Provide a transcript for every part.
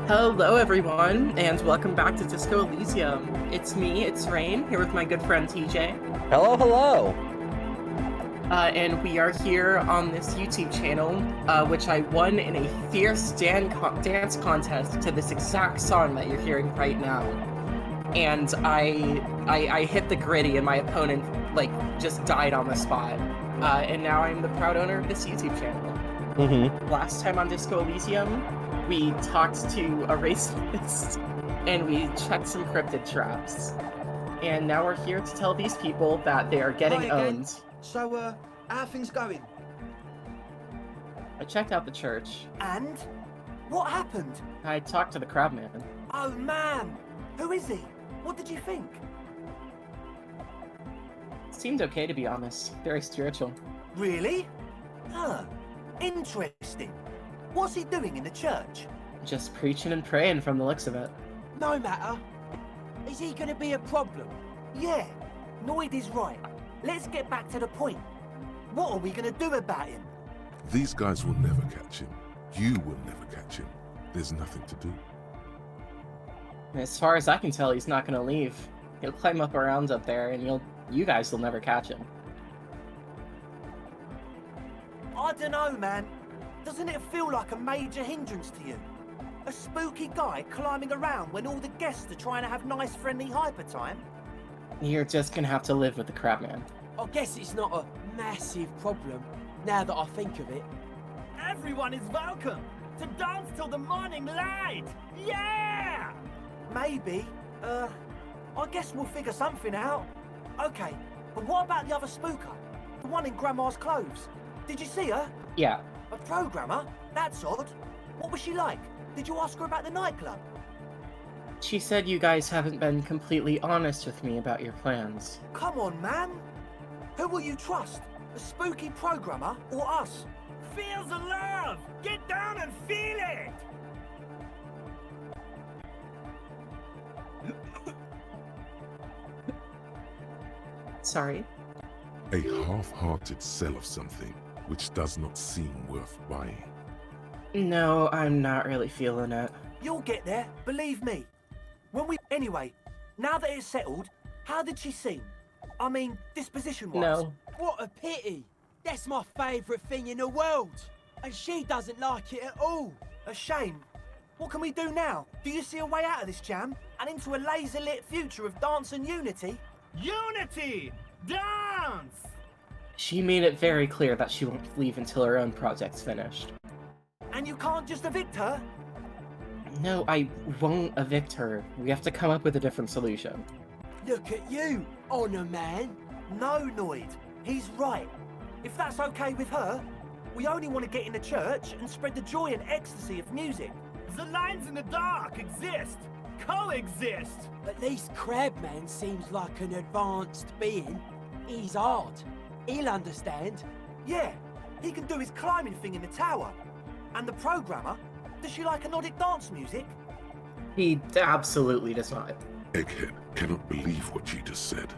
Hello, everyone, and welcome back to Disco Elysium. It's me, it's Raine, here with my good friend TJ. Hello, hello! And we are here on this YouTube channel, which I won in a fierce dance contest to this exact song that you're hearing right now. And I hit the gritty, and my opponent, just died on the spot. And now I'm the proud owner of this YouTube channel. Mm-hmm. Last time on Disco Elysium, we talked to a racist, and we checked some cryptid traps. And now we're here to tell these people that they are getting owned. So, how are things going? I checked out the church. And? What happened? I talked to the crabman. Oh man! Who is he? What did you think? Seemed okay, to be honest. Very spiritual. Really? Huh. Interesting. What's he doing in the church? Just preaching and praying from the looks of it. No matter. Is he gonna be a problem? Yeah, Noid is right. Let's get back to the point. What are we gonna do about him? These guys will never catch him. You will never catch him. There's nothing to do. As far as I can tell, he's not gonna leave. He'll climb up around up there, and you guys will never catch him. I don't know, man. Doesn't it feel like a major hindrance to you? A spooky guy climbing around when all the guests are trying to have nice, friendly hyper time? You're just gonna have to live with the crabman. I guess it's not a massive problem, now that I think of it. Everyone is welcome to dance till the morning light! Yeah! Maybe. I guess we'll figure something out. Okay, but what about the other spooker? The one in Grandma's clothes? Did you see her? Yeah. A programmer? That's odd. What was she like? Did you ask her about the nightclub? She said you guys haven't been completely honest with me about your plans. Come on, man. Who will you trust? A spooky programmer or us? Feel the love! Get down and feel it! Sorry? A half-hearted sell of something which does not seem worth buying. No, I'm not really feeling it. You'll get there, believe me. Anyway, now that it's settled, how did she seem? I mean, disposition-wise. No. What a pity! That's my favourite thing in the world! And she doesn't like it at all! A shame. What can we do now? Do you see a way out of this jam? And into a laser-lit future of dance and unity? Unity! Dance! She made it very clear that she won't leave until her own project's finished. And you can't just evict her? No, I won't evict her. We have to come up with a different solution. Look at you, Honor Man! No, Noid. He's right. If that's okay with her, we only want to get in the church and spread the joy and ecstasy of music. The lines in the dark exist! Coexist! At least Crabman seems like an advanced being. He's hard. He'll understand. Yeah, he can do his climbing thing in the tower. And the programmer, does she like anodic dance music? He absolutely does not. Egghead cannot believe what she just said.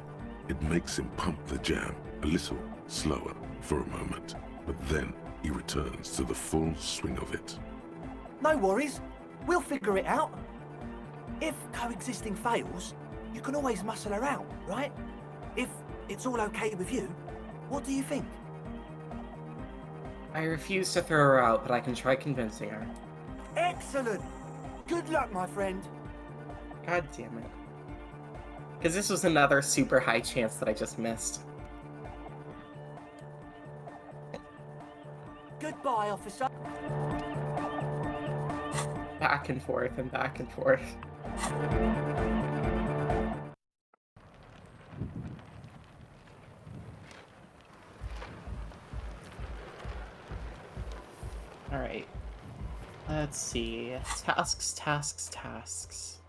It makes him pump the jam a little slower for a moment, but then he returns to the full swing of it. No worries, we'll figure it out. If coexisting fails, you can always muscle her out, right? If it's all okay with you, what do you think? I refuse to throw her out, but I can try convincing her. Excellent! Good luck, my friend. God damn it. Because this was another super high chance that I just missed. Goodbye, officer. Back and forth and back and forth. Alright. Let's see. Tasks.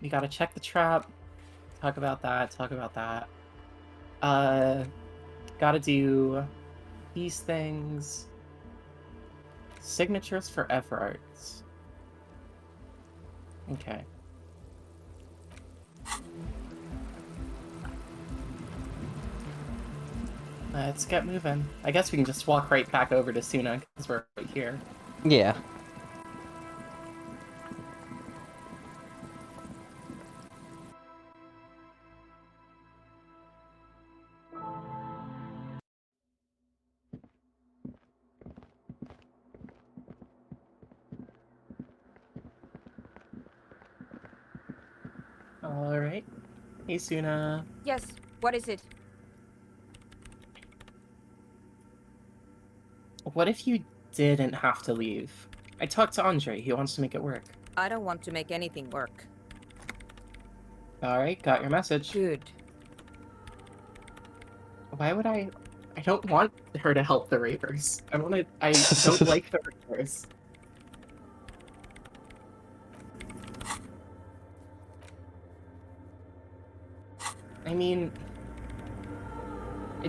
We gotta check the trap. Talk about that. Gotta do these things. Signatures for efforts. Okay. Let's get moving. I guess we can just walk right back over to Suna, because we're right here. Yeah. All right. Hey, Suna. Yes, what is it? What if you didn't have to leave? I talked to Andre. He wants to make it work. I don't want to make anything work. All right, got your message. Good. Why would I don't want her to help the rapers. I don't like the rapers. I mean,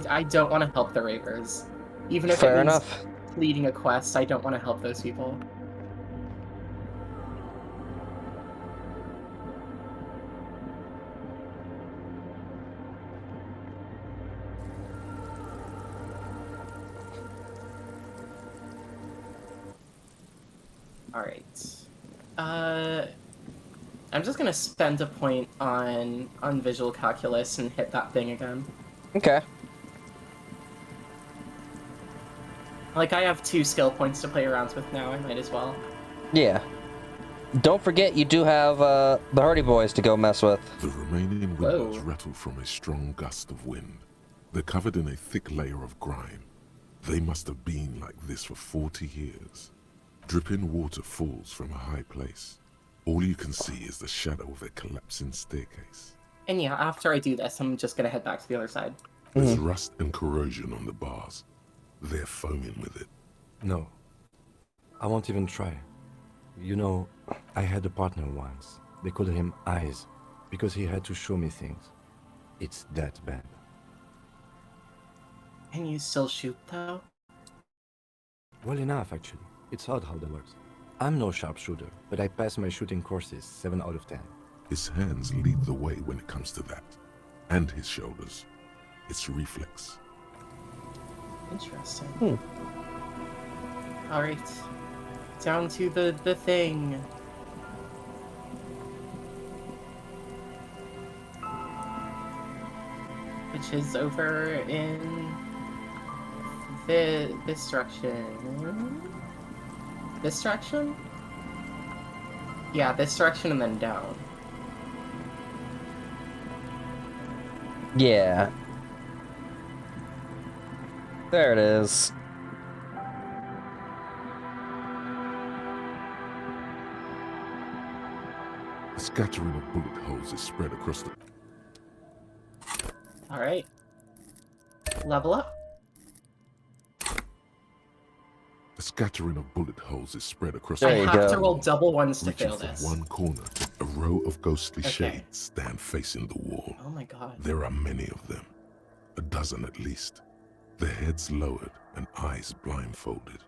I don't want to help the rapers. Even if Fair it means enough. leading a quest, I don't want to help those people. Alright. I'm just gonna spend a point on visual calculus and hit that thing again. Okay. Like, I have 2 skill points to play around with now, I might as well. Yeah. Don't forget you do have the Hardy Boys to go mess with. The remaining windows Whoa. rattle from a strong gust of wind. They're covered in a thick layer of grime. They must have been like this for 40 years. Dripping water falls from a high place. All you can see is the shadow of a collapsing staircase. And yeah, after I do this, I'm just gonna head back to the other side. There's rust and corrosion on the bars. They're foaming with it. No. I won't even try. You know, I had a partner once. They called him Eyes, because he had to show me things. It's that bad. Can you still shoot, though? Well enough, actually. It's odd how that works. I'm no sharpshooter, but I pass my shooting courses 7 out of 10. His hands lead the way when it comes to that. And his shoulders. It's reflex. Interesting. Alright. Down to the thing. Which is over in this direction. This direction? Yeah, this direction and then down. Yeah. There it is. A scattering of bullet holes is spread across the... Alright. Level up. A scattering of bullet holes is spread across There I you have go. to roll double ones to Reaching fail from this. one corner, a row of ghostly Okay. shades stand facing the wall. Oh my god. There are many of them, a dozen at least, their heads lowered and eyes blindfolded.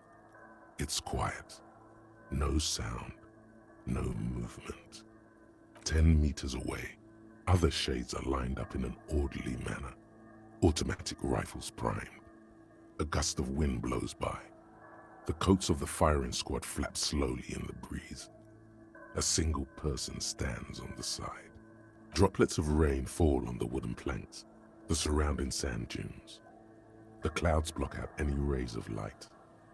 It's quiet, no sound, no movement. 10 meters away, other shades are lined up in an orderly manner, automatic rifles primed. A gust of wind blows by. The coats of the firing squad flap slowly in the breeze. A single person stands on the side. Droplets of rain fall on the wooden planks, the surrounding sand dunes. The clouds block out any rays of light.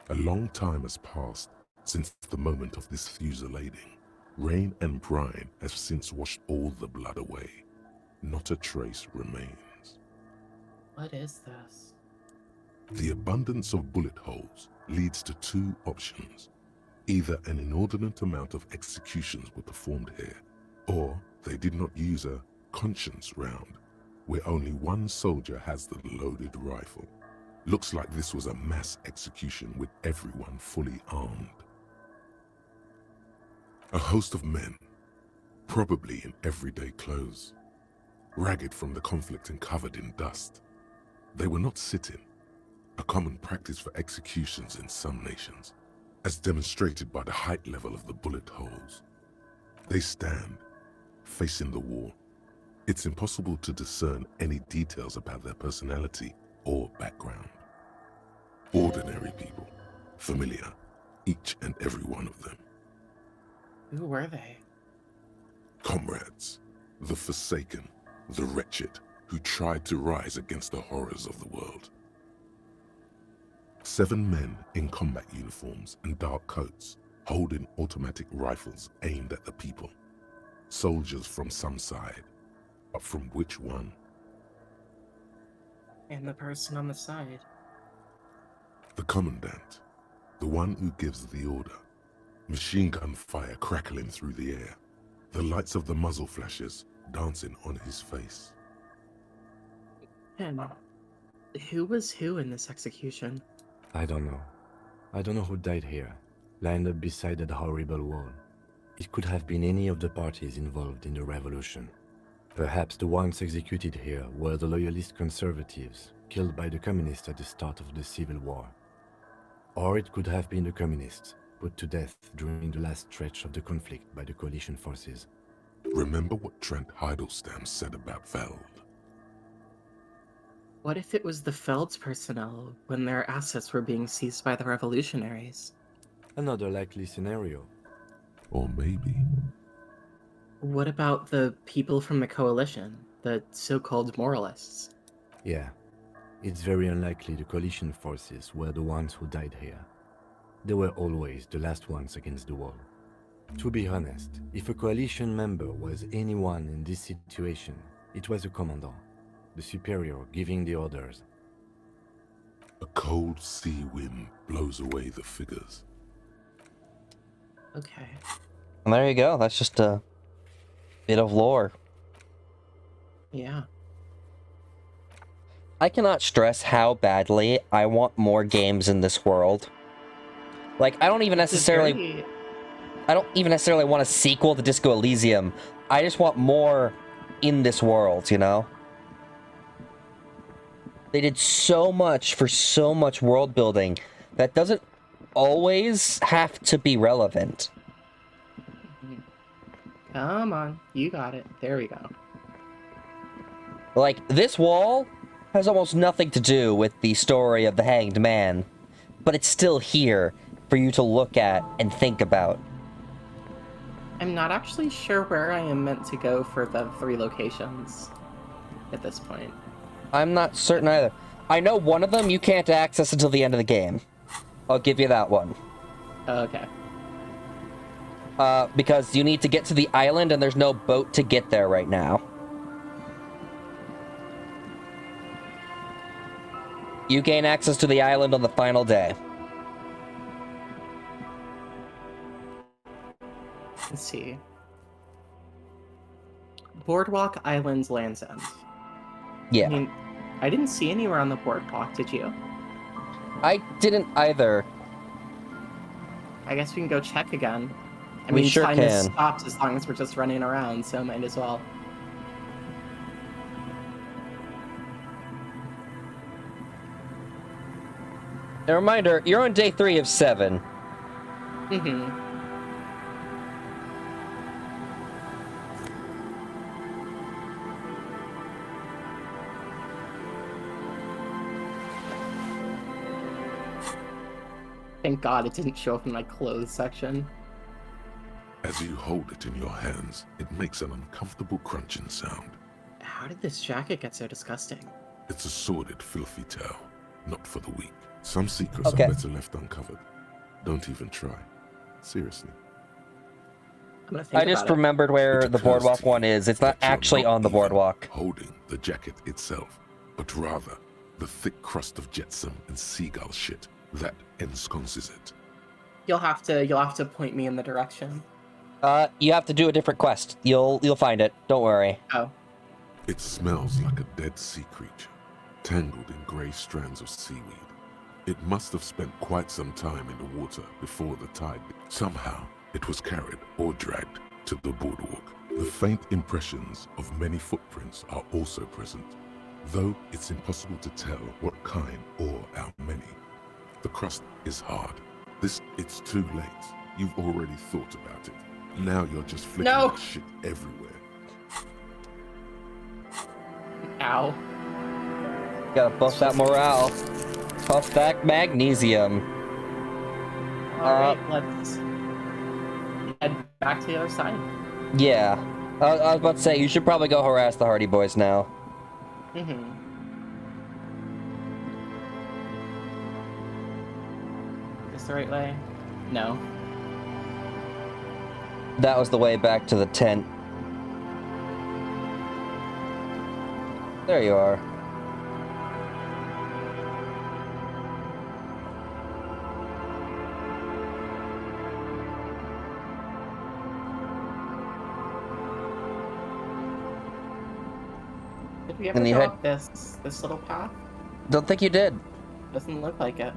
A long time has passed since the moment of this fusillading. Rain and brine have since washed all the blood away. Not a trace remains. What is this? The abundance of bullet holes leads to 2 options. Either an inordinate amount of executions were performed here, or they did not use a conscience round, where only one soldier has the loaded rifle. Looks like this was a mass execution with everyone fully armed. A host of men, probably in everyday clothes, ragged from the conflict and covered in dust. They were not sitting, a common practice for executions in some nations, as demonstrated by the height level of the bullet holes. They stand, facing the wall. It's impossible to discern any details about their personality or background. Ordinary people, familiar, each and every one of them. Who were they? Comrades, the forsaken, the wretched, who tried to rise against the horrors of the world. 7 men in combat uniforms and dark coats, holding automatic rifles aimed at the people. Soldiers from some side, But from which one? And the person on the side. The commandant. The one who gives the order. Machine gun fire crackling through the air. The lights of the muzzle flashes dancing on his face. And who was who in this execution? I don't know. I don't know who died here, lined up beside that horrible wall. It could have been any of the parties involved in the revolution. Perhaps the ones executed here were the loyalist conservatives, killed by the communists at the start of the Civil War. Or it could have been the communists, put to death during the last stretch of the conflict by the coalition forces. Remember what Trent Heidelstein said about Veld? What if it was the Feld's personnel when their assets were being seized by the revolutionaries? Another likely scenario. Or maybe... What about the people from the coalition, the so-called moralists? Yeah, it's very unlikely the coalition forces were the ones who died here. They were always the last ones against the wall. To be honest, if a coalition member was anyone in this situation, it was a commandant, the superior giving the orders. A cold sea wind blows away the figures. Okay. And there you go. That's just a bit of lore. Yeah. I cannot stress how badly I want more games in this world. Like, I don't even necessarily want a sequel to Disco Elysium. I just want more in this world, you know? They did so much for so much world building that doesn't always have to be relevant. Come on, you got it. There we go. Like, this wall has almost nothing to do with the story of the Hanged Man, but it's still here for you to look at and think about. I'm not actually sure where I am meant to go for the 3 locations at this point. I'm not certain either. I know one of them you can't access until the end of the game. I'll give you that one. Okay. Because you need to get to the island and there's no boat to get there right now. You gain access to the island on the final day. Let's see. Boardwalk Islands Land's End. Yeah. I mean, I didn't see anywhere on the boardwalk, did you? I didn't either. I guess we can go check again. I We mean, sure time can. has stopped as long as we're just running around, so might as well. A reminder, you're on day 3 of 7. Mm-hmm. Thank God it didn't show up in my clothes section. As you hold it in your hands, it makes an uncomfortable crunching sound. How did this jacket get so disgusting? It's a sordid, filthy tale, not for the weak. Some secrets Okay. are better left uncovered. Don't even try. Seriously. I'm gonna think I just about it. remembered where It the occurs boardwalk to you one is. It's not that you're actually not on the even boardwalk. holding the jacket itself, but rather the thick crust of jetsam and seagull shit that ensconces it. You'll have to point me in the direction. You have to do a different quest. You'll find it. Don't worry. Oh. It smells like a dead sea creature, tangled in grey strands of seaweed. It must have spent quite some time in the water before the tide. Somehow, it was carried or dragged to the boardwalk. The faint impressions of many footprints are also present, though it's impossible to tell what kind or how many. The crust is hard. It's too late. You've already thought about it. Now you're just flicking No. that shit everywhere. Ow. Gotta buff that morale. Puff that magnesium. Alright, let's head back to the other side. Yeah. I was about to say, you should probably go harass the Hardy Boys now. Mm-hmm. This the right way? No. That was the way back to the tent. There you are. Did we ever And you go had- up this little path? Don't think you did. Doesn't look like it.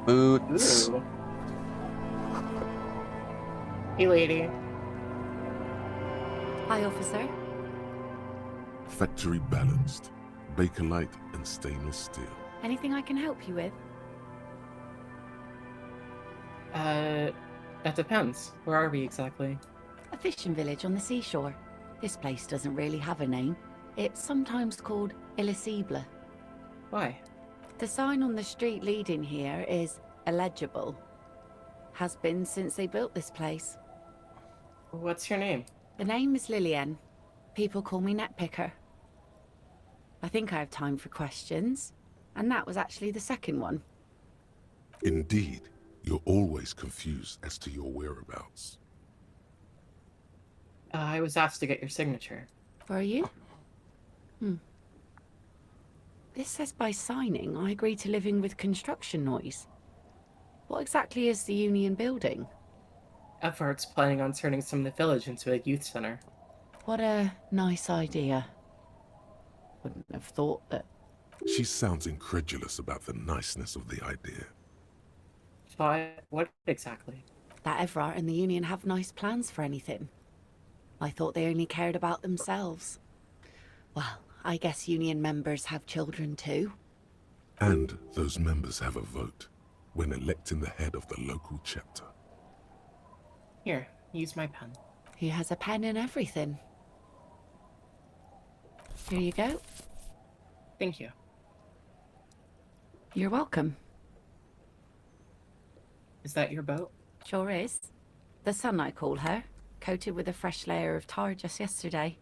Boots. Ooh. Hey, lady. Hi, officer. Factory balanced. Bakelite and stainless steel. Anything I can help you with? That depends. Where are we exactly? A fishing village on the seashore. This place doesn't really have a name. It's sometimes called Elysium. Why? The sign on the street leading here is illegible. Has been since they built this place. What's your name? The name is Lillian. People call me Netpicker. I think I have time for questions. And that was actually the second one. Indeed, you're always confused as to your whereabouts. I was asked to get your signature. For you? This says by signing, I agree to living with construction noise. What exactly is the Union building? Everard's planning on turning some of the village into a youth center. What a nice idea. Wouldn't have thought that. She sounds incredulous about the niceness of the idea. But what exactly? That Everard and the Union have nice plans for anything. I thought they only cared about themselves. Well, I guess Union members have children too. And those members have a vote when electing the head of the local chapter. Here, use my pen. He has a pen and everything. Here you go. Thank you. You're welcome. Is that your boat? Sure is. The Sun, I call her. Coated with a fresh layer of tar just yesterday.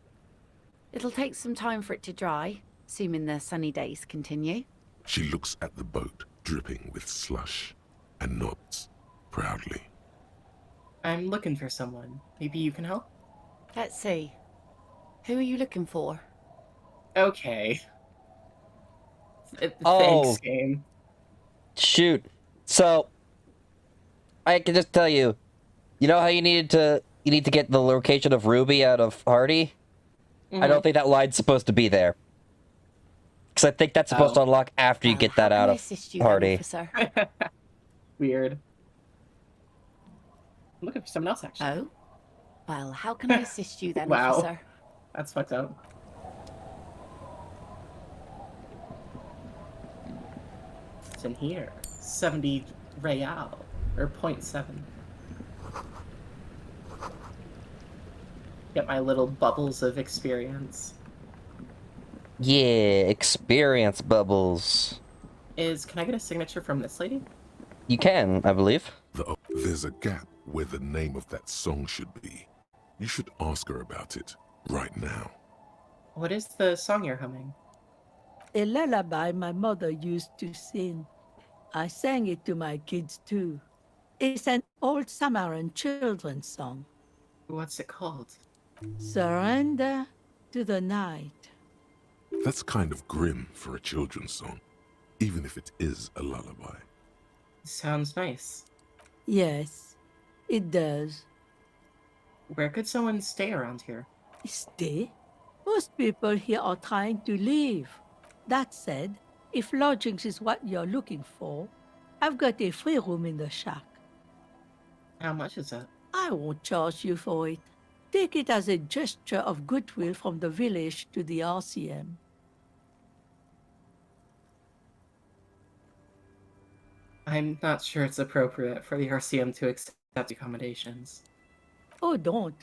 It'll take some time for it to dry, assuming the sunny days continue. She looks at the boat, dripping with slush, and nods proudly. I'm looking for someone. Maybe you can help? Let's see. Who are you looking for? Okay. Oh. Thanks, game. Shoot. So, I can just tell you, you know how you need to get the location of Ruby out of Hardy? I don't think that line's supposed to be there. Because I think that's supposed to unlock after you get that out of Hardy. Weird. I'm looking for someone else, actually. Oh? Well, how can I assist you then, Wow. officer? That's fucked up. It's in here. 70 real. Or 0.7. Get my little bubbles of experience. Yeah, experience bubbles. Can I get a signature from this lady? You can, I believe. There's a gap where the name of that song should be. You should ask her about it right now. What is the song you're humming? A lullaby my mother used to sing. I sang it to my kids too. It's an old Samaran children's song. What's it called? Surrender to the night. That's kind of grim for a children's song, even if it is a lullaby. Sounds nice. Yes, it does. Where could someone stay around here? Stay? Most people here are trying to leave. That said, if lodgings is what you're looking for, I've got a free room in the shack. How much is it? I won't charge you for it. Take it as a gesture of goodwill from the village to the RCM. I'm not sure it's appropriate for the RCM to accept accommodations. Oh, don't.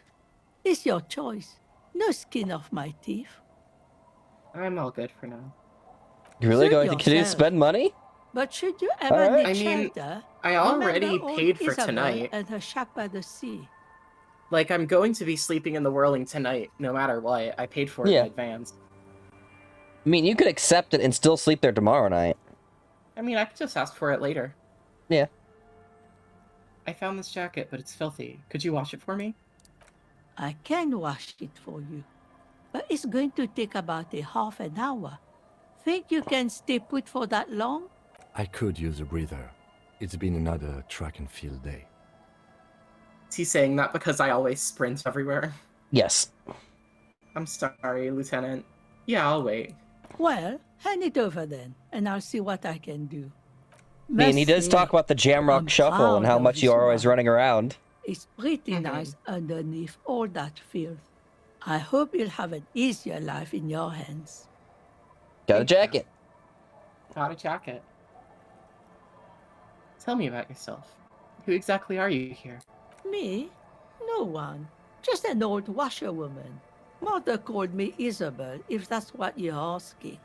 It's your choice. No skin off my teeth. I'm all good for now. You're really Suit going to continue to yourself. spend money? But should you ever Alright. need I mean, shelter, I already remember old paid for Isabel tonight. and her shack by the sea. Like, I'm going to be sleeping in the Whirling tonight, no matter what. I paid for it Yeah. in advance. I mean, you could accept it and still sleep there tomorrow night. I mean, I could just ask for it later. Yeah. I found this jacket, but it's filthy. Could you wash it for me? I can wash it for you, but it's going to take about a half an hour. Think you can stay put for that long? I could use a breather. It's been another track and field day. Is he saying that because I always sprint everywhere? Yes. I'm sorry, Lieutenant. Yeah, I'll wait. Well, hand it over then, and I'll see what I can do. I mean, he does talk about the Jamrock I'm Shuffle and proud how of much you this are always one. running around. It's pretty nice underneath all that filth. I hope you'll have an easier life in your hands. Got a jacket. Got a jacket. Tell me about yourself. Who exactly are you here? Me? No one. Just an old washerwoman. Mother called me Isabel, if that's what you're asking.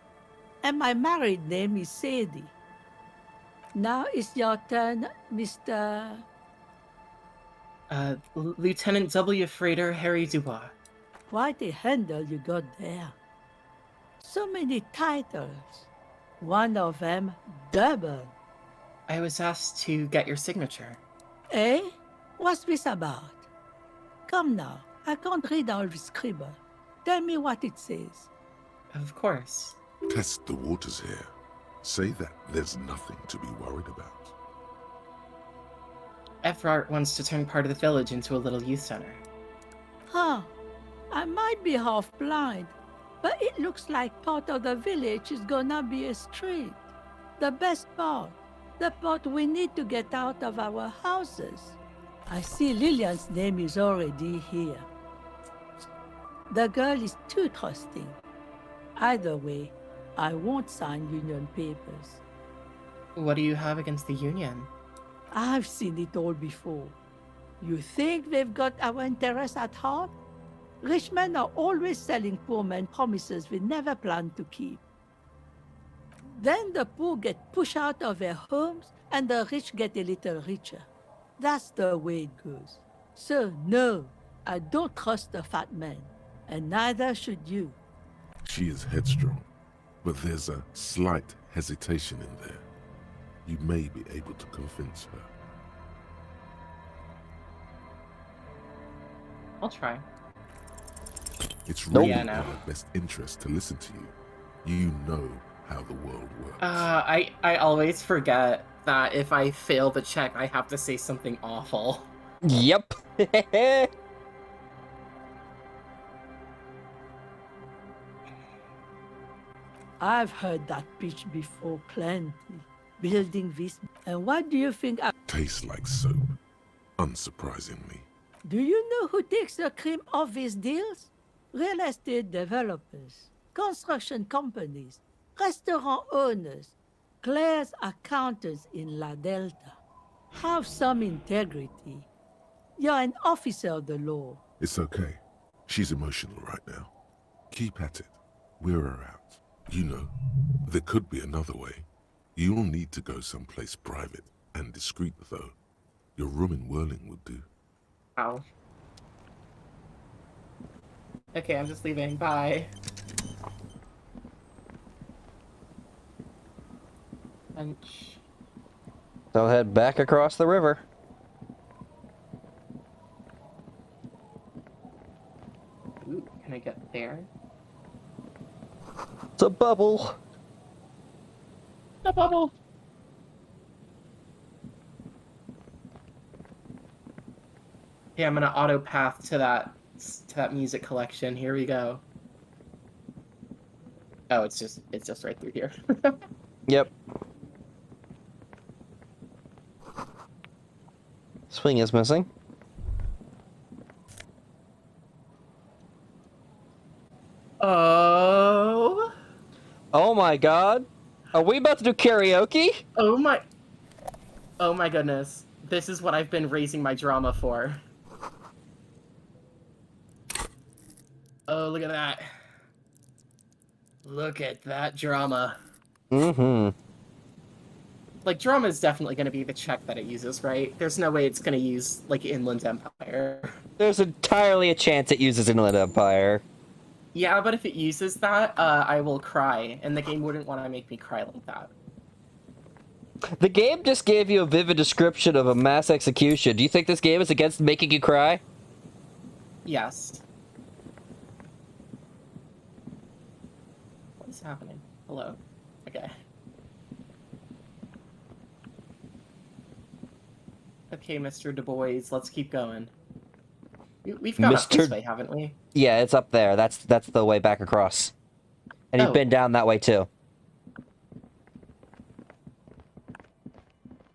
And my married name is Sadie. Now it's your turn, Mr. Lieutenant W. Freighter Harry Dubois. Quite a handle you got there. So many titles. One of them double. I was asked to get your signature. Eh? What's this about? Come now, I can't read all this scribble. Tell me what it says. Of course. Test the waters here. Say that there's nothing to be worried about. Efrart wants to turn part of the village into a little youth center. Huh. I might be half blind, but it looks like part of the village is gonna be a street. The best part. The part we need to get out of our houses. I see Lillian's name is already here. The girl is too trusting. Either way, I won't sign union papers. What do you have against the Union? I've seen it all before. You think they've got our interests at heart? Rich men are always selling poor men promises they never planned to keep. Then the poor get pushed out of their homes and the rich get a little richer. That's the way it goes. So no, I don't trust the fat man, and neither should you. She is headstrong, but there's a slight hesitation in there. You may be able to convince her. I'll try. It's really Yeah, in no. her best interest to listen to you. You know how the world works. I always forget that if I fail the check, I have to say something awful. Yep. I've heard that pitch before plenty. Building this. And what do you think? Tastes like soap, unsurprisingly. Do you know who takes the cream of these deals? Real estate developers, construction companies, restaurant owners, Claire's accountants in La Delta. Have some integrity. You're an officer of the law. It's okay. She's emotional right now. Keep at it. We're her out. You know, there could be another way. You'll need to go someplace private and discreet, though. Your room in Whirling would do. Ow. Okay, I'm just leaving. Bye. Lunch. So head back across the river. Ooh, can I get there? It's a bubble. A bubble! Yeah, I'm gonna auto path to that music collection. Here we go. Oh, it's just right through here. Yep. Swing is missing. Oh. Oh my god. Are we about to do karaoke? Oh my goodness. This is what I've been raising my drama for. Oh, look at that. Look at that drama. Mm-hmm. Like, drama is definitely going to be the check that it uses, right? There's no way it's going to use, like, Inland Empire. There's entirely a chance it uses Inland Empire. Yeah, but if it uses that, I will cry, and the game wouldn't want to make me cry like that. The game just gave you a vivid description of a mass execution. Do you think this game is against making you cry? Yes. What is happening? Hello. Okay. Okay, Mr. Du Bois, let's keep going. We've gone up this way, haven't we? Yeah, it's up there. That's the way back across. And you've been down that way too.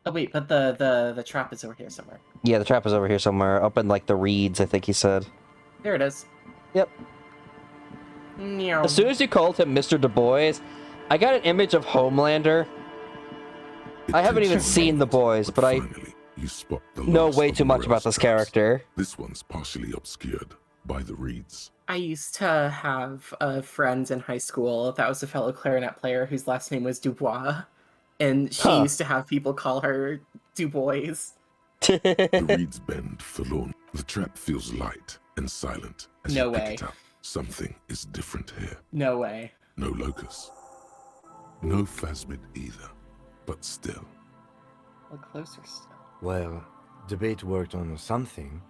Oh wait, but the trap is over here somewhere. Yeah, the trap is over here somewhere, up in like the reeds, I think he said. There it is. Yep. Meow. As soon as you called him Mr. Du Bois, I got an image of Homelander. I haven't even seen The Boys, but I know way too much about this character. This one's partially obscured by the reeds. I used to have a friend in high school that was a fellow clarinet player whose last name was Dubois, and she used to have people call her Du Bois. The reeds bend forlorn. The trap feels light and silent as you pick it up. Something is different here. No way. No locus. No phasmid either. But still. Look closer still. Well, the bait worked on something.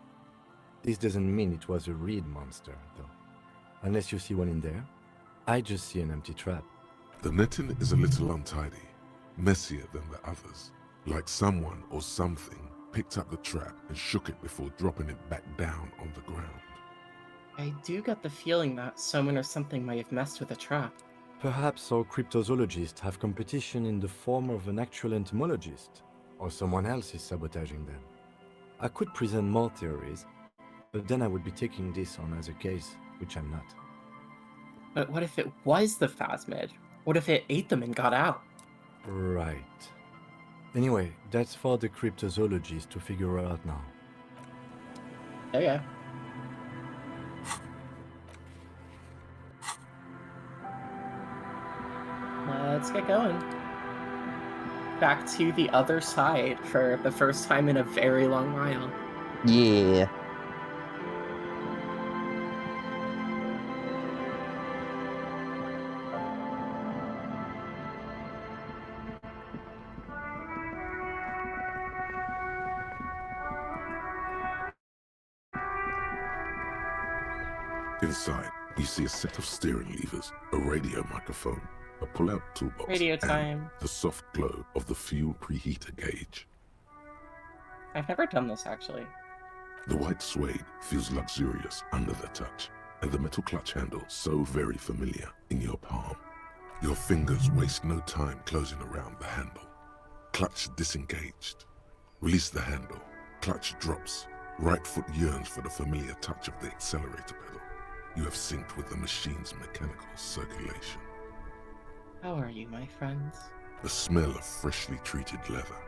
This doesn't mean it was a reed monster, though. Unless you see one in there. I just see an empty trap. The netting is a little untidy. Messier than the others. Like someone or something picked up the trap and shook it before dropping it back down on the ground. I do get the feeling that someone or something might have messed with the trap. Perhaps our cryptozoologists have competition in the form of an actual entomologist, or someone else is sabotaging them. I could present more theories, but then I would be taking this on as a case, which I'm not. But what if it was the phasmid? What if it ate them and got out? Right. Anyway, that's for the cryptozoologists to figure out now. Okay. Let's get going. Back to the other side for the first time in a very long while. Yeah. Inside, you see a set of steering levers, a radio microphone, a pull-out toolbox, Radio and time. the soft glow of the fuel preheater gauge. I've never done this, actually. The white suede feels luxurious under the touch, and the metal clutch handle so very familiar in your palm. Your fingers waste no time closing around the handle. Clutch disengaged. Release the handle. Clutch drops. Right foot yearns for the familiar touch of the accelerator pedal. You have synced with the machine's mechanical circulation. How are you, my friends? The smell of freshly treated leather,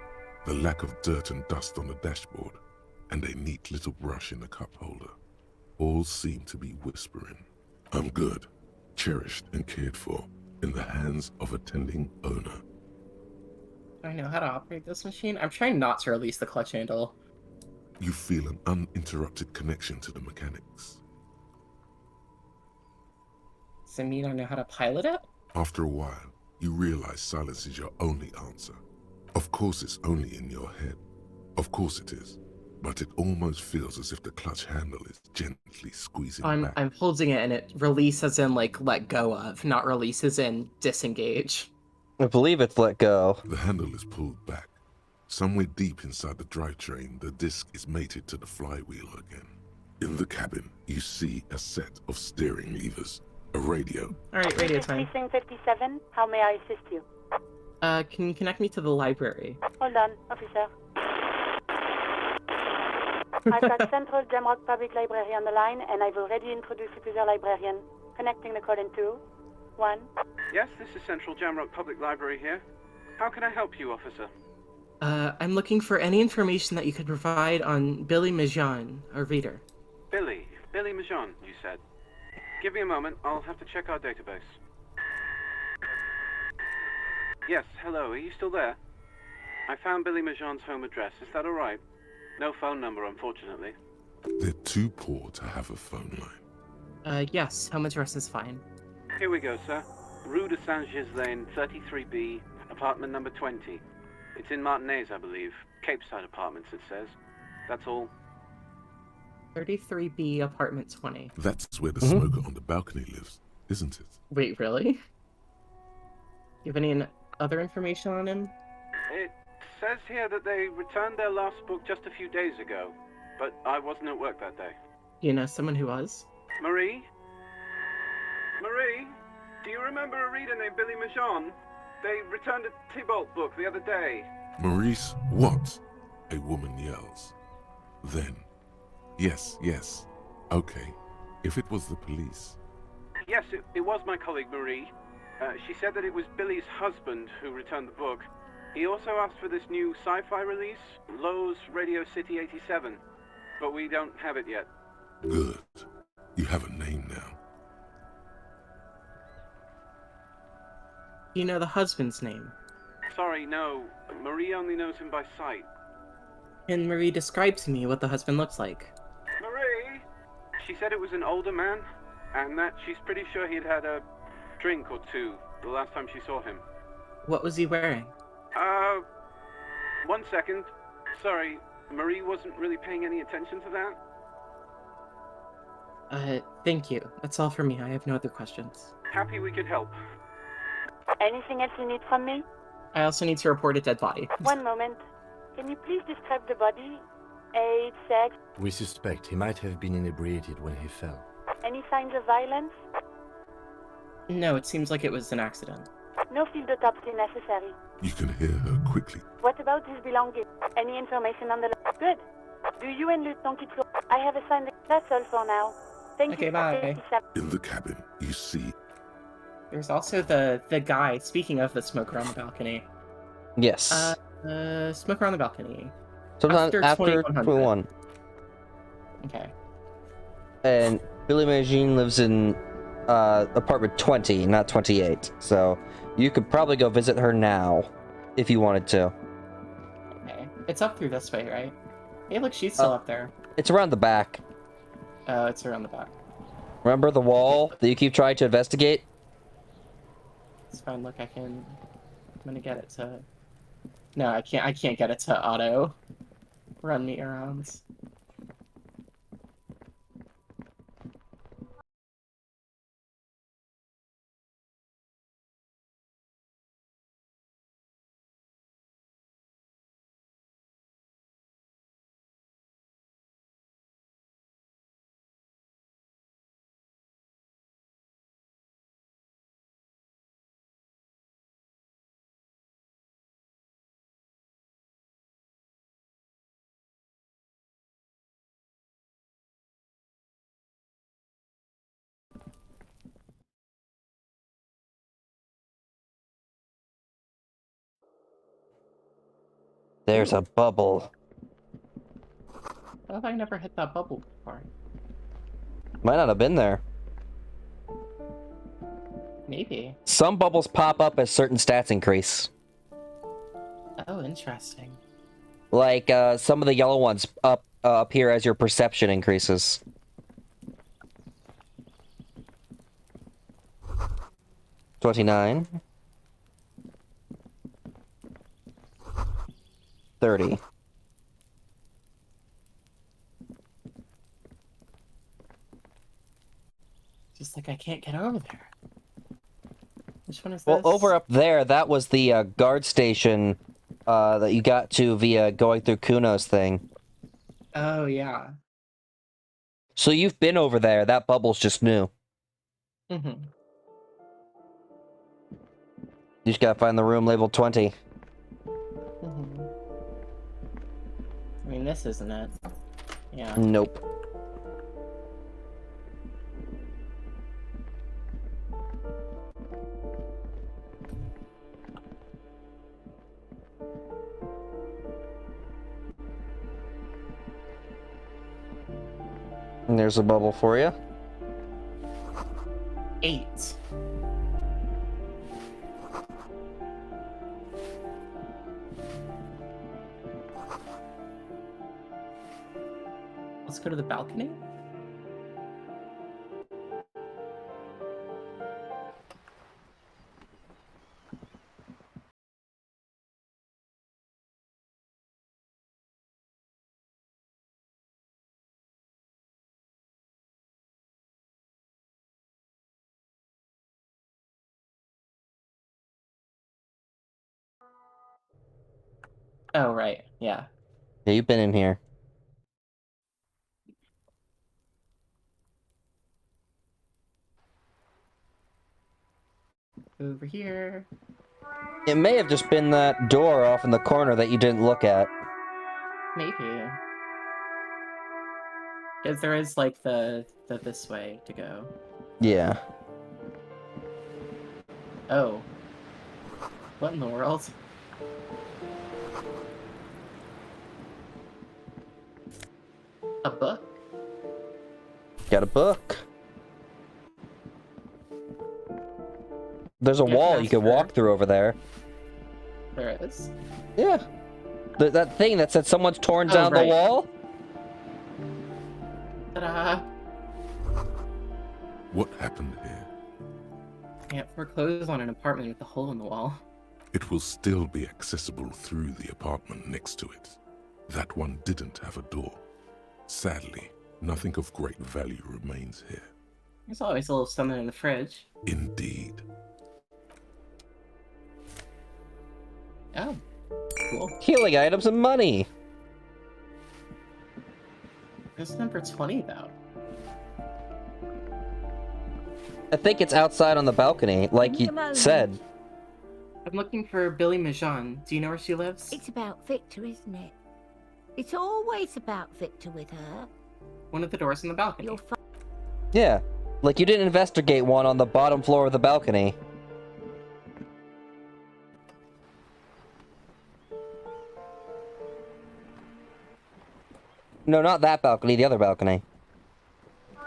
the lack of dirt and dust on the dashboard, and a neat little brush in the cup holder, all seem to be whispering, "I'm good, cherished and cared for, in the hands of a tending owner." Do I know how to operate this machine? I'm trying not to release the clutch handle. You feel an uninterrupted connection to the mechanics. Does it mean I know how to pilot it? After a while, you realize silence is your only answer. Of course it's only in your head. Of course it is. But it almost feels as if the clutch handle is gently squeezing back. I'm holding it, and it release as in, like, let go of, not release as in disengage. I believe it's let go. The handle is pulled back. Somewhere deep inside the drivetrain, the disc is mated to the flywheel again. In the cabin, you see a set of steering levers, a radio. Alright, radio time. Precinct 57, how may I assist you? Can you connect me to the library? Hold on, officer. I've got Central Jamrock Public Library on the line, and I've already introduced you to the librarian. Connecting the call in 2, 1. Yes, this is Central Jamrock Public Library here. How can I help you, officer? I'm looking for any information that you could provide on Billy Majan, our reader. Billy Majan, you said. Give me a moment, I'll have to check our database. Yes, hello, are you still there? I found Billy Majan's home address, is that alright? No phone number, unfortunately. They're too poor to have a phone line. Yes, home address is fine. Here we go, sir. Rue de Saint-Ghislain, 33B, apartment number 20. It's in Martinez, I believe. Cape Side Apartments, it says. That's all. 33B, apartment 20. That's where the smoker on the balcony lives, isn't it? Wait, really? You have any other information on him? It says here that they returned their last book just a few days ago, but I wasn't at work that day. You know someone who was? Marie? Marie? Do you remember a reader named Billy Majon? They returned a Tybalt book the other day. Maurice, what? A woman yells. Then, yes. Okay, if it was the police. Yes, it was my colleague Marie. She said that it was Billy's husband who returned the book. He also asked for this new sci-fi release, Lowe's Radio City 87, but we don't have it yet. Good. You have a name now. You know the husband's name? Sorry, no. Marie only knows him by sight. Can Marie describe to me what the husband looks like? Marie? She said it was an older man, and that she's pretty sure he'd had a drink or two the last time she saw him. What was he wearing? 1 second. Sorry, Marie wasn't really paying any attention to that. Thank you. That's all for me. I have no other questions. Happy we could help. Anything else you need from me? I also need to report a dead body. One moment. Can you please describe the body? Age, sex? We suspect he might have been inebriated when he fell. Any signs of violence? No, it seems like it was an accident. No field autopsy necessary. You can hear her quickly. What about his belongings? Any information on the... Good. Do you and Lieutenant Kitro... I have assigned... That's all for now. Thank Okay, you. bye. In the cabin, you see. There's also the guy, speaking of the smoker on the balcony. Yes. Smoker on the balcony. Sometime after 2100. 21. Okay. And Billy Magine lives in apartment 20, not 28. So you could probably go visit her now if you wanted to. Okay. It's up through this way, right? Hey, look, she's still up there. It's around the back. Oh, it's around the back. Remember the wall that you keep trying to investigate? It's fine. Look, I'm gonna get it to... No, I can't get it to auto run me around. There's a bubble. How have I never hit that bubble before? Might not have been there. Maybe. Some bubbles pop up as certain stats increase. Oh, interesting. Like, some of the yellow ones appear as your perception increases. $29. 30. Just like I can't get over there. Which one is Well, this? over up there, that was the guard station that you got to via going through Kuno's thing. Oh, yeah. So you've been over there. That bubble's just new. Mm-hmm. You just gotta find the room labeled 20. Mm-hmm. I mean, this isn't it. Yeah. Nope. And there's a bubble for you. 8. Let's go to the balcony. Oh, right. Yeah. Yeah, you've been in here. Over here. It may have just been that door off in the corner that you didn't look at. Maybe. Because there is, like, the this way to go. Yeah. Oh. What in the world? A book? Got a book. There's a wall you could walk through over there. There is? Yeah. That thing that said someone's torn down the wall? Ta-da! What happened here? Can't foreclose on an apartment with a hole in the wall. It will still be accessible through the apartment next to it. That one didn't have a door. Sadly, nothing of great value remains here. There's always a little something in the fridge. Indeed. Oh. Cool. Healing items and money. This is number 20, though. I think it's outside on the balcony, like you said. I'm looking for Billy Majan. Do you know where she lives? It's about Victor, isn't it? It's always about Victor with her. One of the doors in the balcony. Yeah. Like you didn't investigate one on the bottom floor of the balcony. No, not that balcony, the other balcony.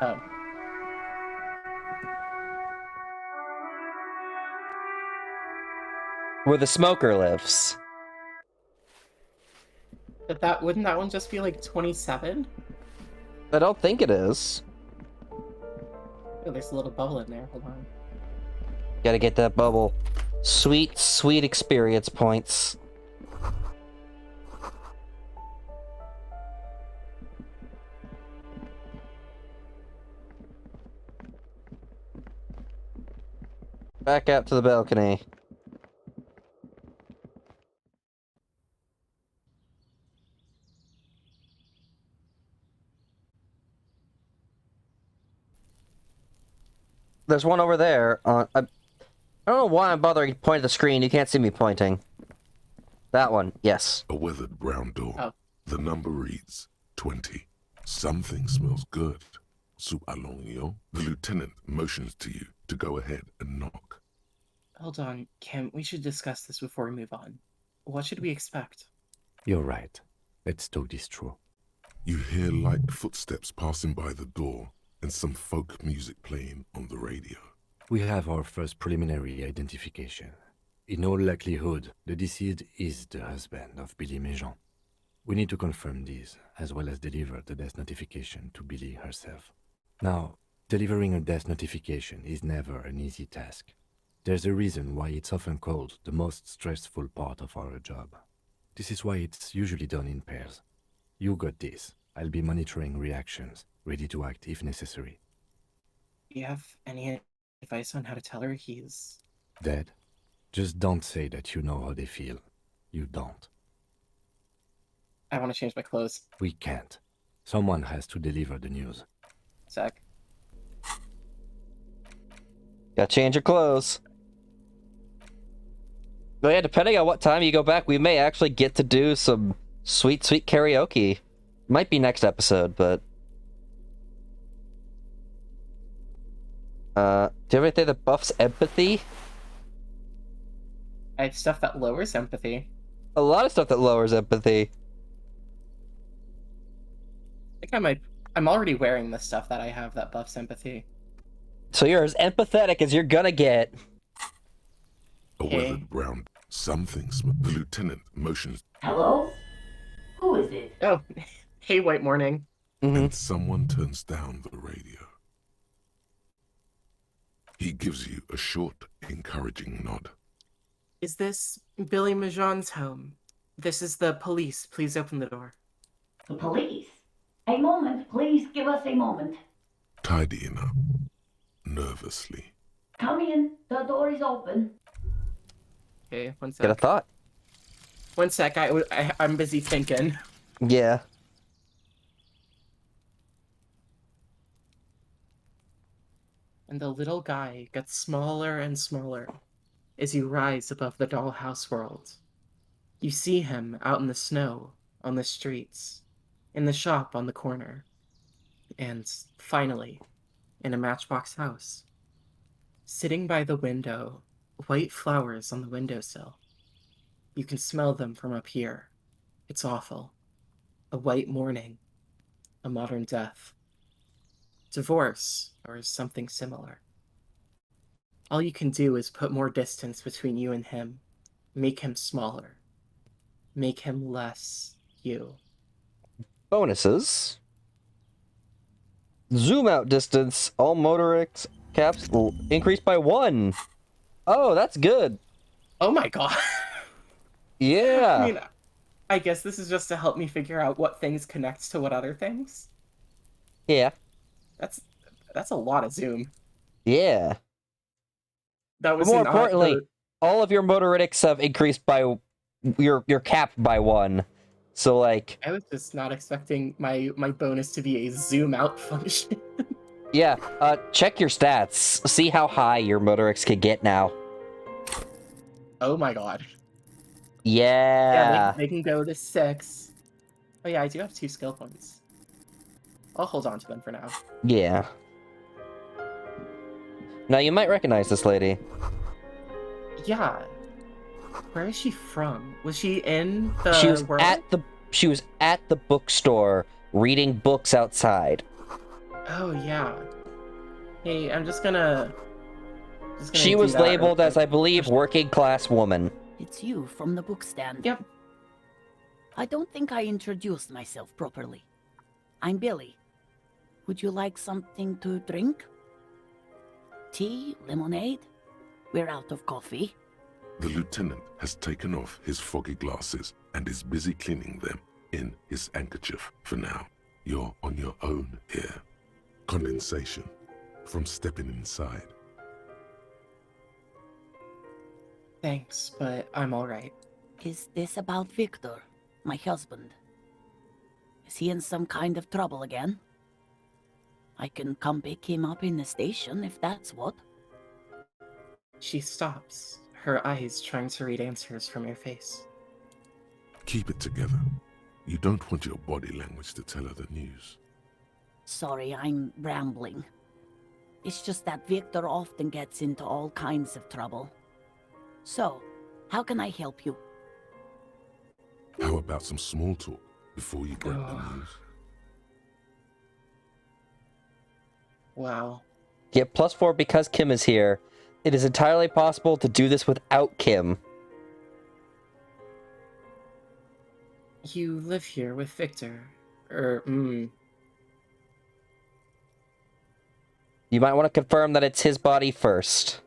Oh. Where the smoker lives. But wouldn't that one just be like 27? I don't think it is. Oh, there's a little bubble in there. Hold on. Gotta get that bubble. Sweet, sweet experience points. Back out to the balcony. There's one over there. I don't know why I'm bothering to point at the screen. You can't see me pointing. That one, yes. A weathered brown door. Oh. The number reads 20. Something smells good. Su alonio. The lieutenant motions to you to go ahead and knock. Hold on, Kim. We should discuss this before we move on. What should we expect? You're right. Let's talk this through. You hear light footsteps passing by the door and some folk music playing on the radio. We have our first preliminary identification. In all likelihood, the deceased is the husband of Billy Majan. We need to confirm this, as well as deliver the death notification to Billy herself. Now, delivering a death notification is never an easy task. There's a reason why it's often called the most stressful part of our job. This is why it's usually done in pairs. You got this. I'll be monitoring reactions, ready to act if necessary. Do you have any advice on how to tell her he's... Dead? Just don't say that you know how they feel. You don't. I want to change my clothes. We can't. Someone has to deliver the news. Sec. Gotta change your clothes. But yeah, depending on what time you go back, we may actually get to do some sweet, sweet karaoke. Might be next episode, but... do you have anything that buffs empathy? I have stuff that lowers empathy. A lot of stuff that lowers empathy. I think I'm already wearing the stuff that I have that buffs empathy. So you're as empathetic as you're gonna get. A weathered brown. Something smells. The lieutenant motions. Hello? Who is it? Oh, hey, White Morning. And someone turns down the radio. He gives you a short, encouraging nod. Is this Billy Majan's home? This is the police. Please open the door. The police? A moment, please give us a moment. Tidying up. Nervously. Come in, the door is open. Okay, one Get a sec. thought. One sec, I'm busy thinking. Yeah. And the little guy gets smaller and smaller as you rise above the dollhouse world. You see him out in the snow, on the streets, in the shop on the corner, and finally, in a matchbox house. Sitting by the window, white flowers on the windowsill. You can smell them from up here. It's awful. A white morning, a modern death. Divorce, or something similar. All you can do is put more distance between you and him, make him smaller, make him less you. Bonuses. Zoom out distance. All motorics caps increased by 1. Oh, that's good. Oh my god. Yeah. I mean, I guess this is just to help me figure out what things connect to what other things. Yeah. That's a lot of zoom. Yeah. That was but more not importantly, the... all of your motorics have increased by your cap by 1. So like, I was just not expecting my bonus to be a zoom out function. yeah, check your stats. See how high your motorics can get now. Oh my god. Yeah. Yeah, they can go to 6. Oh yeah, I do have 2 skill points. I'll hold on to them for now. Yeah. Now you might recognize this lady. Yeah. Where is she from? Was she in the world? She was at the bookstore reading books outside. Oh yeah. Hey, I'm just gonna she was labeled as, I believe, working class woman. It's you from the book stand. Yep. I don't think I introduced myself properly. I'm Billy. Would you like something to drink? Tea? Lemonade? We're out of coffee. The lieutenant has taken off his foggy glasses and is busy cleaning them in his handkerchief for now. You're on your own here. Condensation from stepping inside. Thanks, but I'm alright. Is this about Victor, my husband? Is he in some kind of trouble again? I can come pick him up in the station if that's what. She stops, her eyes trying to read answers from your face. Keep it together. You don't want your body language to tell her the news. Sorry, I'm rambling. It's just that Victor often gets into all kinds of trouble. So, how can I help you? How about some small talk before you get the news? Wow. Get +4 because Kim is here. It is entirely possible to do this without Kim. You live here with Victor. You might want to confirm that it's his body first.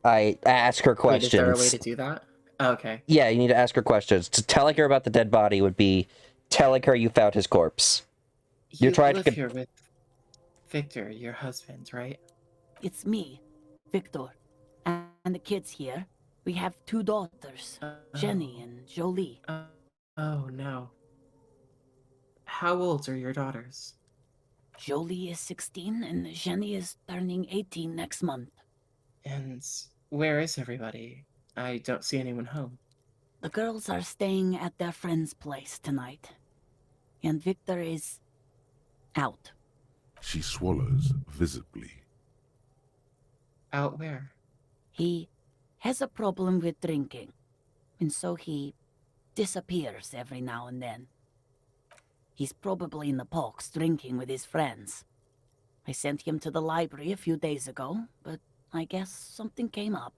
I ask her questions. Wait, is there a way to do that? Okay. Yeah, you need to ask her questions. To telling her about the dead body would be telling her you found his corpse. You live here with Victor, your husband, right? It's me, Victor, and the kids here. We have 2 daughters, Jenny and Jolie. Oh no. How old are your daughters? Jolie is 16 and Jenny is turning 18 next month. And where is everybody? I don't see anyone home. The girls are staying at their friend's place tonight. And Victor is out. She swallows visibly. Out where? He has a problem with drinking, and so he disappears every now and then. He's probably in the parks drinking with his friends. I sent him to the library a few days ago, but I guess something came up.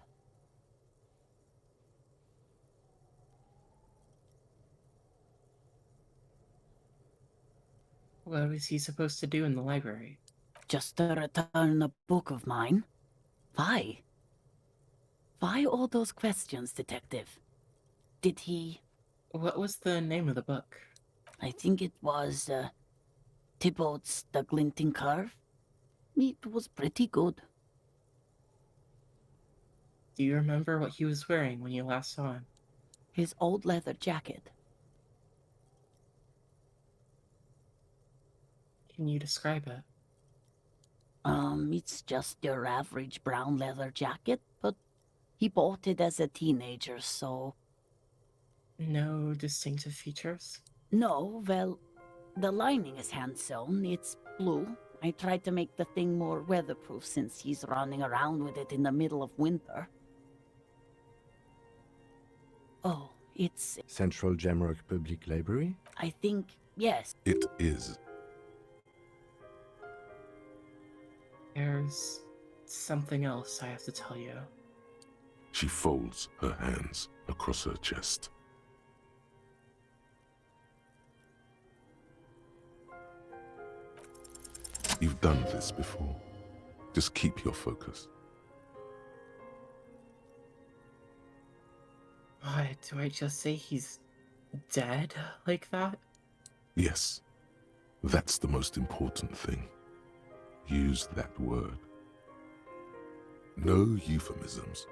What was he supposed to do in the library? Just to return a book of mine. Why? Why all those questions, Detective? Did he... What was the name of the book? I think it was, Thibault's The Glinting Curve. It was pretty good. Do you remember what he was wearing when you last saw him? His old leather jacket. Can you describe it? It's just your average brown leather jacket, but he bought it as a teenager, so... No distinctive features? No, well, the lining is hand-sewn. It's blue. I tried to make the thing more weatherproof since he's running around with it in the middle of winter. Oh, it's... Central Jamrock Public Library? I think, yes. It is. There's something else I have to tell you. She folds her hands across her chest. You've done this before. Just keep your focus. What, do I just say he's dead like that? Yes, that's the most important thing. Use that word. No euphemisms.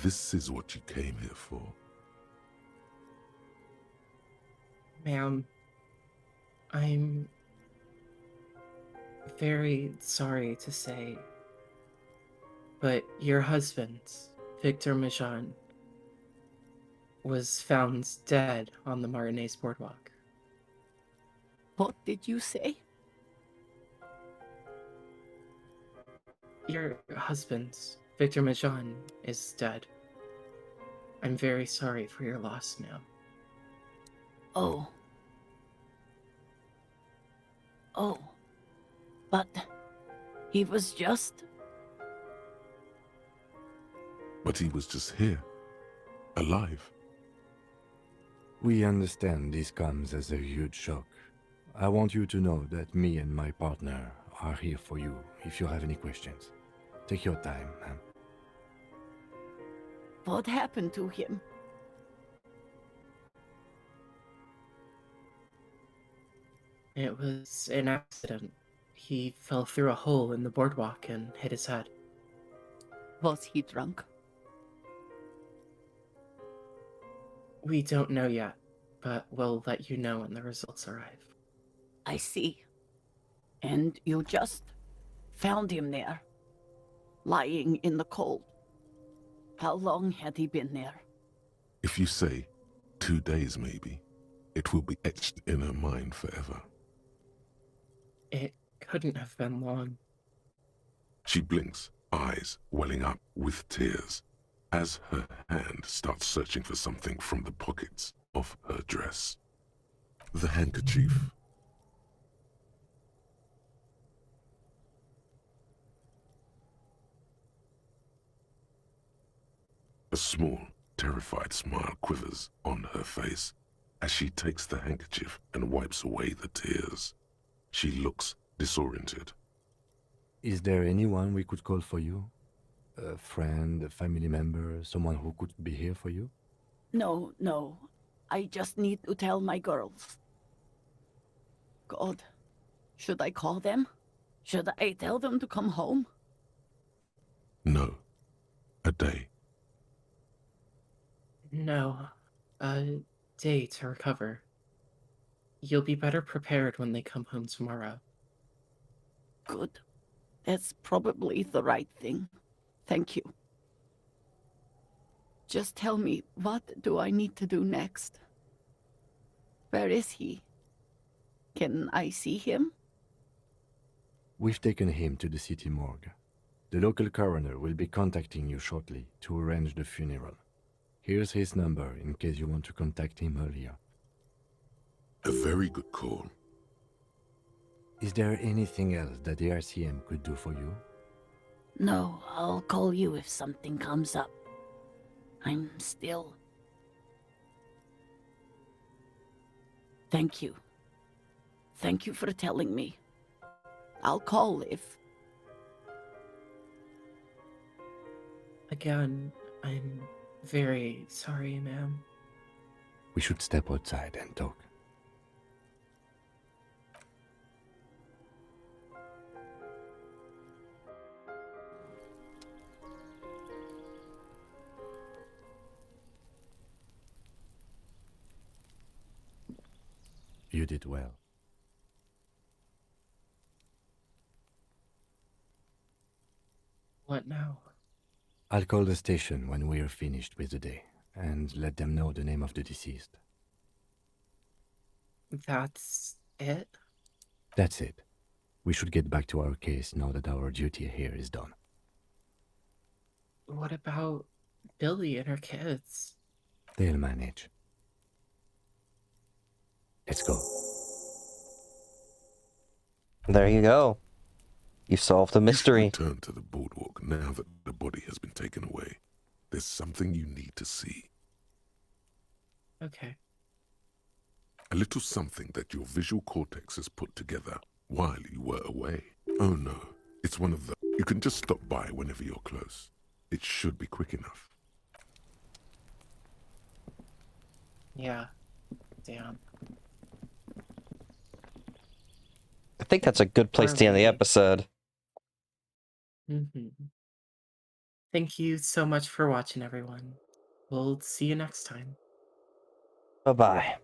This is what you came here for. Ma'am, I'm very sorry to say, but your husband, Victor Majan, was found dead on the Martinez boardwalk. What did you say? Your husband, Victor Majan, is dead. I'm very sorry for your loss, ma'am. Oh. Oh. But he was just... But he was just here, alive. We understand this comes as a huge shock. I want you to know that me and my partner are here for you if you have any questions. Take your time, ma'am. What happened to him? It was an accident. He fell through a hole in the boardwalk and hit his head. Was he drunk? We don't know yet, but we'll let you know when the results arrive. I see. And you just found him there, lying in the cold. How long had he been there? If you say 2 days maybe, it will be etched in her mind forever. It couldn't have been long. She blinks, eyes welling up with tears, as her hand starts searching for something from the pockets of her dress. The handkerchief. A small, terrified smile quivers on her face as she takes the handkerchief and wipes away the tears. She looks disoriented. Is there anyone we could call for you? A friend, a family member, someone who could be here for you? No, no. I just need to tell my girls. God, should I call them? Should I tell them to come home? No. A day. No. A day to recover. You'll be better prepared when they come home tomorrow. Good. That's probably the right thing. Thank you. Just tell me, what do I need to do next? Where is he? Can I see him? We've taken him to the city morgue. The local coroner will be contacting you shortly to arrange the funeral. Here's his number in case you want to contact him earlier. A very good call. Is there anything else that the RCM could do for you? No, I'll call you if something comes up. I'm still... Thank you. Thank you for telling me. I'll call if... Again, I'm very sorry, ma'am. We should step outside and talk. You did well. What now? I'll call the station when we're finished with the day, and let them know the name of the deceased. That's it? That's it. We should get back to our case now that our duty here is done. What about Billy and her kids? They'll manage. Let's go. There you go. You solved the mystery. Return to the boardwalk now that the body has been taken away. There's something you need to see. Okay. A little something that your visual cortex has put together while you were away. Oh no, it's one of the... You can just stop by whenever you're close. It should be quick enough. Yeah. Damn. I think that's a good place to end the episode. Thank you so much for watching, everyone. We'll see you next time. Bye-bye.